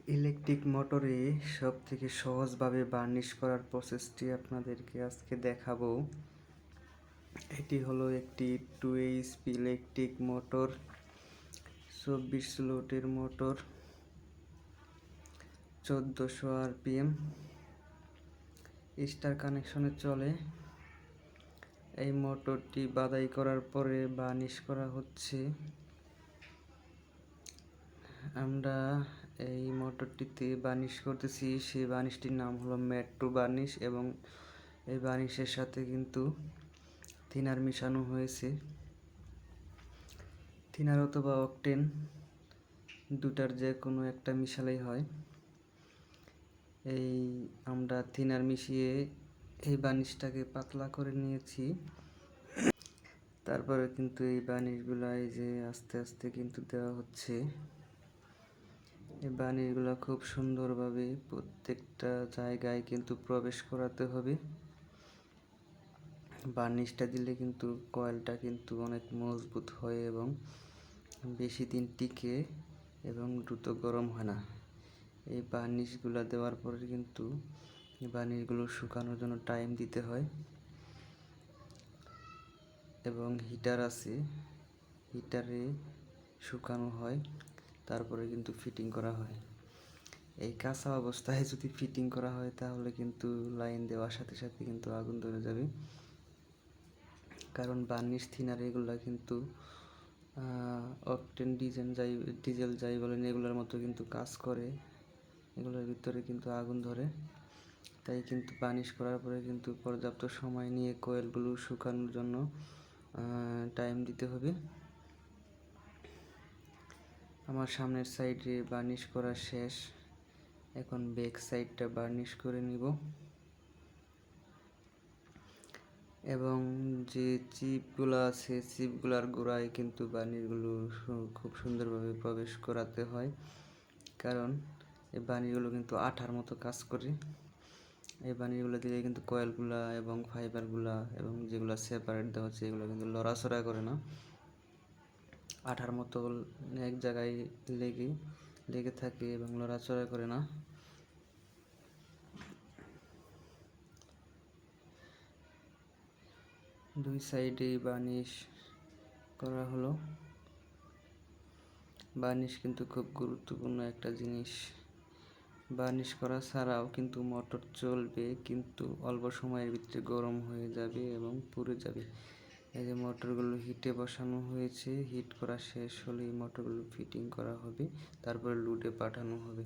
Electric মোটরে সবথেকে সহজভাবে বার্নিশ করার প্রসেসটি আপনাদেরকে আজকে দেখাবো। এটি হলো একটি 2 এইচপি ইলেকট্রিক মোটর, 24 ভোল্টের মোটর, 1400 আরপিএম স্টার কানেকশনে চলে। এই মোটরটি বাদাই করার পরে বার্নিশ করা হচ্ছে। আমরা এই মোটরটিতে বার্নিশ করতেছি, সেই বার্নিশটির নাম হলো মেট্রো বার্নিশ এবং এই বার্নিশের সাথে কিন্তু থিনার মিশানো হয়েছে। থিনার অথবা অকটেন দুটার যে কোনো একটা মিশালেই হয়। আমরা থিনার মিশিয়ে এই বার্নিশটাকে পাতলা করে নিয়েছি। তারপরে কিন্তু এই বার্নিশগুলো এই যে আস্তে আস্তে কিন্তু দেওয়া হচ্ছে। এই বার্নিশগুলো খুব সুন্দরভাবে প্রত্যেকটা জায়গায় কিন্তু প্রবেশ করাতে হবে। বার্নিশটা দিলে কিন্তু কয়েলটা কিন্তু অনেক মজবুত হয় এবং বেশি দিন টিকে এবং দ্রুত গরম হয় না। এই বার্নিশগুলো দেওয়ার পরে কিন্তু বার্নিশগুলো শুকানোর জন্য টাইম দিতে হয় এবং হিটার আছে, হিটারে শুকানো হয়, তারপরে কিন্তু ফিটিং করা হয়। এই কাঁচা অবস্থায় যদি ফিটিং করা হয় তাহলে কিন্তু লাইন দেওয়ার সাথে সাথে কিন্তু আগুন ধরে যাবে, কারণ বার্নিশ থিনার এগুলা কিন্তু অকটেন ডিজেল যাই বলেন এগুলোর মতো কিন্তু কাজ করে, এগুলোর ভিতরে কিন্তু আগুন ধরে। তাই কিন্তু বার্নিশ করার পরে কিন্তু পর্যাপ্ত সময় নিয়ে কয়েলগুলো শুকানোর জন্য টাইম দিতে হবে। আমার সামনের সাইডে বার্নিশ করা শেষ, এখন ব্যাক সাইডটা বার্নিশ করে নিব এবং যে চিপগুলো আছে চিপগুলার গোড়ায় কিন্তু বার্নিশগুলো খুব সুন্দরভাবে প্রবেশ করাতে হয়, কারণ এই বার্নিশগুলো কিন্তু আঠার মতো কাজ করে। এই বার্নিশগুলো দিলে কিন্তু কয়েলগুলা এবং ফাইবারগুলা এবং যেগুলো সেপারেট দেওয়া হচ্ছে এগুলো কিন্তু লড়াচড়া করে না, আঠার মতো এক জায়গায় লেগে থাকে এবং লড়াচড়া করে না। দুই সাইডে বার্নিশ করা হলো। বার্নিশ কিন্তু খুব গুরুত্বপূর্ণ একটা জিনিস। বার্নিশ করা ছাড়াও কিন্তু মোটর চলবে, কিন্তু অল্প সময়ের ভিতরে গরম হয়ে যাবে এবং পুড়ে যাবে। এই যে মোটরগুলো হিটে বসানো হয়েছে, হিট করা শেষ হলে এই মোটরগুলো ফিটিং করা হবে, তারপরে লোডে পাঠানো হবে।